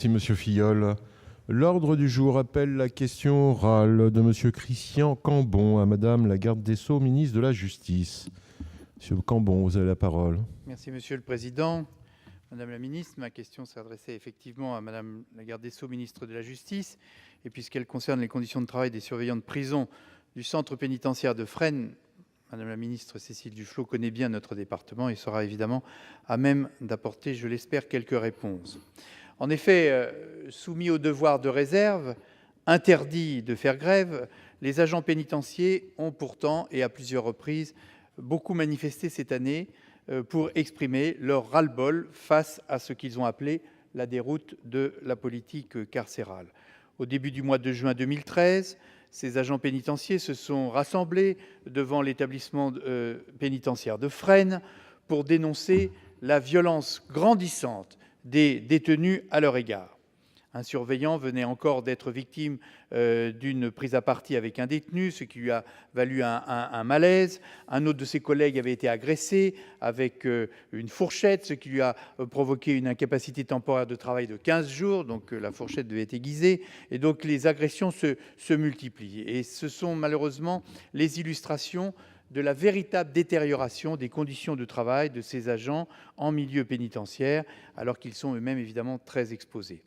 Merci, Monsieur Filleul. L'ordre du jour appelle la question orale de Monsieur Christian Cambon à Madame la garde des Sceaux, ministre de la Justice. Monsieur Cambon, vous avez la parole. Merci, Monsieur le Président. Madame la ministre, ma question s'adressait effectivement à Madame la garde des Sceaux, ministre de la Justice. Et puisqu'elle concerne les conditions de travail des surveillants de prison du centre pénitentiaire de Fresnes, Madame la ministre Cécile Duflot connaît bien notre département et sera évidemment à même d'apporter, je l'espère, quelques réponses. En effet, soumis au devoir de réserve, interdits de faire grève, les agents pénitentiaires ont pourtant, et à plusieurs reprises, beaucoup manifesté cette année pour exprimer leur ras-le-bol face à ce qu'ils ont appelé la déroute de la politique carcérale. Au début du mois de juin 2013, ces agents pénitentiaires se sont rassemblés devant l'établissement pénitentiaire de Fresnes pour dénoncer la violence grandissante des détenus à leur égard. Un surveillant venait encore d'être victime d'une prise à partie avec un détenu, ce qui lui a valu un malaise. Un autre de ses collègues avait été agressé avec une fourchette, ce qui lui a provoqué une incapacité temporaire de travail de 15 jours. Donc la fourchette devait être aiguisée. Et donc les agressions se multiplient. Et ce sont malheureusement les illustrations de la véritable détérioration des conditions de travail de ces agents en milieu pénitentiaire, alors qu'ils sont eux-mêmes évidemment très exposés.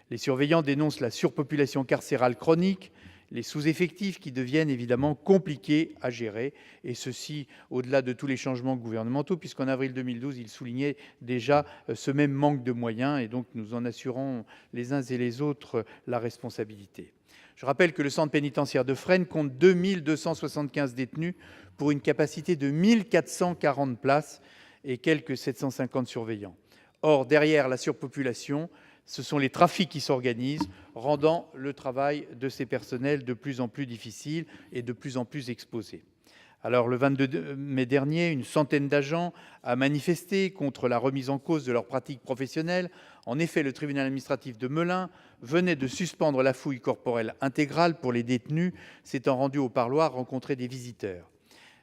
Les surveillants dénoncent la surpopulation carcérale chronique, les sous-effectifs qui deviennent évidemment compliqués à gérer, et ceci au-delà de tous les changements gouvernementaux, puisqu'en avril 2012, ils soulignaient déjà ce même manque de moyens, et donc nous en assurons les uns et les autres la responsabilité. Je rappelle que le centre pénitentiaire de Fresnes compte 2275 détenus pour une capacité de 1440 places et quelques 750 surveillants. Or, derrière la surpopulation, ce sont les trafics qui s'organisent, rendant le travail de ces personnels de plus en plus difficile et de plus en plus exposé. Alors, le 22 mai dernier, une centaine d'agents a manifesté contre la remise en cause de leurs pratiques professionnelles. En effet, le tribunal administratif de Melun venait de suspendre la fouille corporelle intégrale pour les détenus s'étant rendus au parloir rencontrer des visiteurs.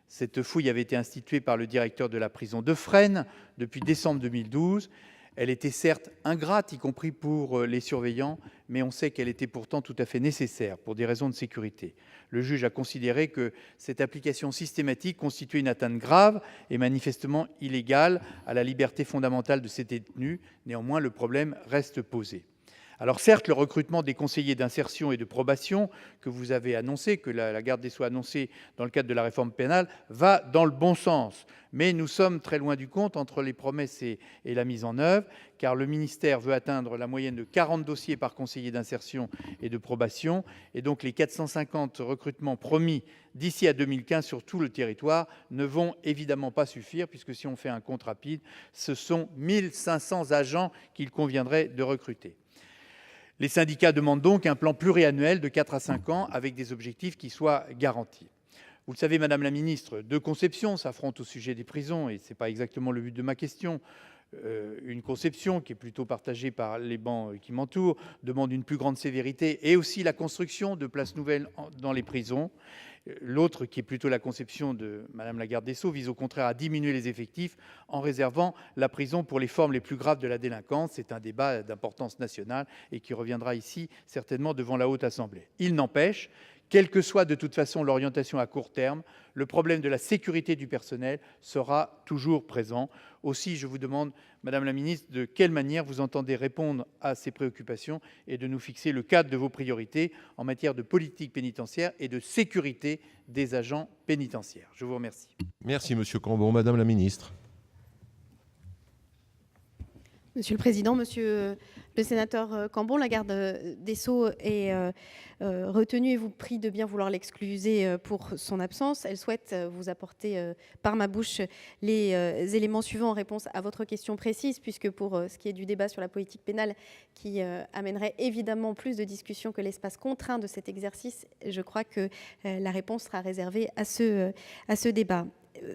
Cette fouille avait été instituée par le directeur de la prison de Fresnes depuis décembre 2012. Elle était certes ingrate, y compris pour les surveillants, mais on sait qu'elle était pourtant tout à fait nécessaire pour des raisons de sécurité. Le juge a considéré que cette application systématique constituait une atteinte grave et manifestement illégale à la liberté fondamentale de ces détenus. Néanmoins, le problème reste posé. Alors certes, le recrutement des conseillers d'insertion et de probation que vous avez annoncé, que la garde des Sceaux a annoncé dans le cadre de la réforme pénale, va dans le bon sens. Mais nous sommes très loin du compte entre les promesses et la mise en œuvre, car le ministère veut atteindre la moyenne de 40 dossiers par conseiller d'insertion et de probation. Et donc les 450 recrutements promis d'ici à 2015 sur tout le territoire ne vont évidemment pas suffire, puisque si on fait un compte rapide, ce sont 1500 agents qu'il conviendrait de recruter. Les syndicats demandent donc un plan pluriannuel de 4 à 5 ans avec des objectifs qui soient garantis. Vous le savez, Madame la Ministre, deux conceptions s'affrontent au sujet des prisons, et ce n'est pas exactement le but de ma question. Une conception qui est plutôt partagée par les bancs qui m'entourent demande une plus grande sévérité et aussi la construction de places nouvelles dans les prisons. L'autre, qui est plutôt la conception de Madame la garde des Sceaux, vise au contraire à diminuer les effectifs en réservant la prison pour les formes les plus graves de la délinquance. C'est un débat d'importance nationale et qui reviendra ici certainement devant la Haute Assemblée. Il n'empêche, quelle que soit de toute façon l'orientation à court terme, le problème de la sécurité du personnel sera toujours présent. Aussi, je vous demande, Madame la Ministre, de quelle manière vous entendez répondre à ces préoccupations et de nous fixer le cadre de vos priorités en matière de politique pénitentiaire et de sécurité des agents pénitentiaires. Je vous remercie. Merci, Monsieur Cambon. Madame la Ministre. Monsieur le Président, Monsieur le sénateur Cambon, la garde des Sceaux est retenue et vous prie de bien vouloir l'excuser pour son absence. Elle souhaite vous apporter par ma bouche les éléments suivants en réponse à votre question précise, puisque pour ce qui est du débat sur la politique pénale qui amènerait évidemment plus de discussions que l'espace contraint de cet exercice, je crois que la réponse sera réservée à ce débat.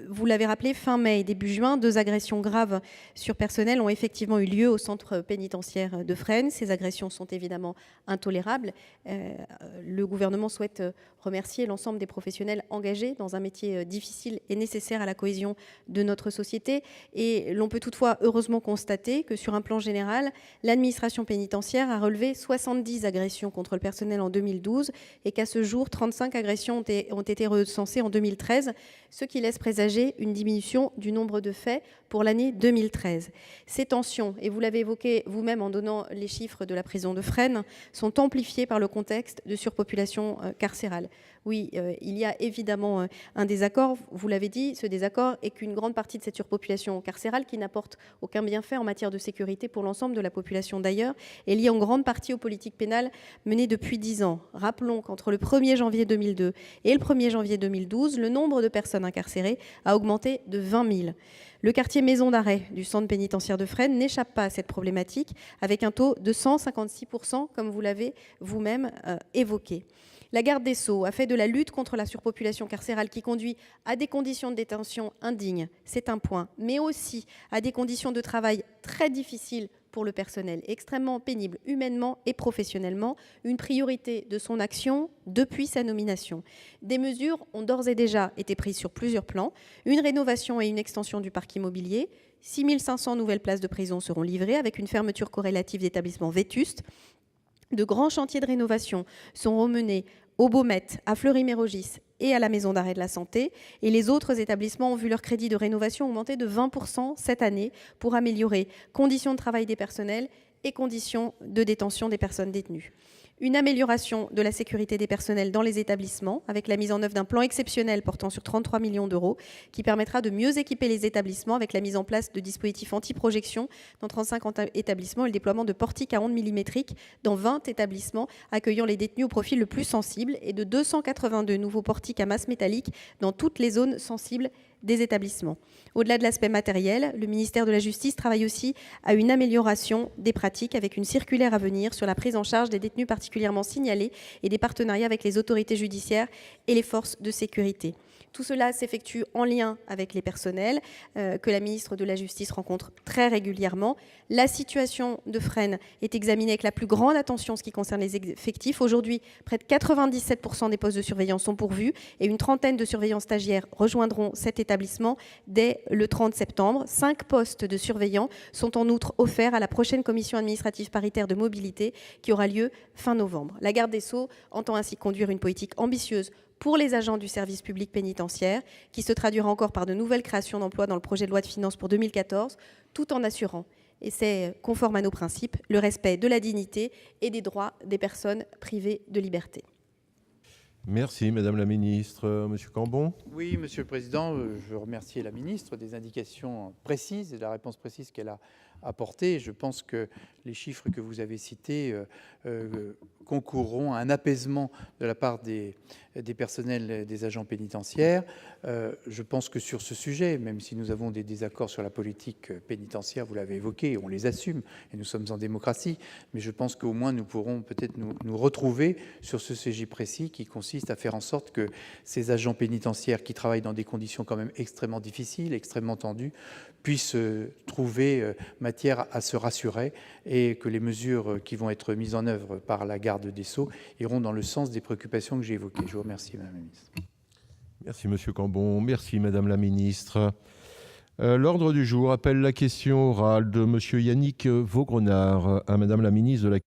Vous l'avez rappelé, fin mai et début juin, 2 agressions graves sur personnel ont effectivement eu lieu au centre pénitentiaire de Fresnes. Ces agressions sont évidemment intolérables. Le gouvernement souhaite remercier l'ensemble des professionnels engagés dans un métier difficile et nécessaire à la cohésion de notre société. Et l'on peut toutefois heureusement constater que sur un plan général, l'administration pénitentiaire a relevé 70 agressions contre le personnel en 2012 et qu'à ce jour, 35 agressions ont été recensées en 2013, ce qui laisse présager une diminution du nombre de faits pour l'année 2013. Ces tensions, et vous l'avez évoqué vous-même en donnant les chiffres de la prison de Fresnes, sont amplifiées par le contexte de surpopulation carcérale. Oui, il y a évidemment un désaccord, vous l'avez dit, ce désaccord est qu'une grande partie de cette surpopulation carcérale, qui n'apporte aucun bienfait en matière de sécurité pour l'ensemble de la population d'ailleurs, est liée en grande partie aux politiques pénales menées depuis 10 ans. Rappelons qu'entre le 1er janvier 2002 et le 1er janvier 2012, le nombre de personnes incarcérées a augmenté de 20 000. Le quartier maison d'arrêt du centre pénitentiaire de Fresnes n'échappe pas à cette problématique, avec un taux de 156%, comme vous l'avez vous-même évoqué. La garde des Sceaux a fait de la lutte contre la surpopulation carcérale qui conduit à des conditions de détention indignes, c'est un point, mais aussi à des conditions de travail très difficiles pour le personnel, extrêmement pénible humainement et professionnellement, une priorité de son action depuis sa nomination. Des mesures ont d'ores et déjà été prises sur plusieurs plans, une rénovation et une extension du parc immobilier, 6 500 nouvelles places de prison seront livrées avec une fermeture corrélative d'établissements vétustes. De grands chantiers de rénovation sont menés au Baumette, à Fleury-Mérogis et à la Maison d'arrêt de la Santé. Et les autres établissements ont vu leur crédit de rénovation augmenter de 20% cette année pour améliorer conditions de travail des personnels et conditions de détention des personnes détenues. Une amélioration de la sécurité des personnels dans les établissements, avec la mise en œuvre d'un plan exceptionnel portant sur 33 millions d'euros, qui permettra de mieux équiper les établissements avec la mise en place de dispositifs anti-projection dans 35 établissements et le déploiement de portiques à ondes millimétriques dans 20 établissements accueillant les détenus au profil le plus sensible et de 282 nouveaux portiques à masse métallique dans toutes les zones sensibles des établissements. Au-delà de l'aspect matériel, le ministère de la Justice travaille aussi à une amélioration des pratiques avec une circulaire à venir sur la prise en charge des détenus particulièrement signalés et des partenariats avec les autorités judiciaires et les forces de sécurité. Tout cela s'effectue en lien avec les personnels que la ministre de la Justice rencontre très régulièrement. La situation de Fresnes est examinée avec la plus grande attention en ce qui concerne les effectifs. Aujourd'hui, près de 97% des postes de surveillance sont pourvus et une trentaine de surveillants stagiaires rejoindront cet établissement dès le 30 septembre. 5 postes de surveillants sont en outre offerts à la prochaine commission administrative paritaire de mobilité qui aura lieu fin novembre. La garde des Sceaux entend ainsi conduire une politique ambitieuse pour les agents du service public pénitentiaire, qui se traduira encore par de nouvelles créations d'emplois dans le projet de loi de finances pour 2014, tout en assurant, et c'est conforme à nos principes, le respect de la dignité et des droits des personnes privées de liberté. Merci, Madame la Ministre. Monsieur Cambon ? Oui, Monsieur le Président, je veux remercier la ministre des indications précises et de la réponse précise qu'elle a apportée. Je pense que les chiffres que vous avez cités concourront à un apaisement de la part des personnels des agents pénitentiaires. Je pense que sur ce sujet, même si nous avons des désaccords sur la politique pénitentiaire, vous l'avez évoqué, on les assume et nous sommes en démocratie, mais je pense qu'au moins nous pourrons peut-être nous retrouver sur ce sujet précis qui consiste à faire en sorte que ces agents pénitentiaires qui travaillent dans des conditions quand même extrêmement difficiles, extrêmement tendues, puissent trouver matière à se rassurer et que les mesures qui vont être mises en œuvre par la garde des Sceaux iront dans le sens des préoccupations que j'ai évoquées. Je vous remercie, Madame la Ministre. Merci, Monsieur Cambon. Merci, Madame la Ministre. L'ordre du jour appelle la question orale de Monsieur Yannick Vaugrenard à Madame la Ministre de la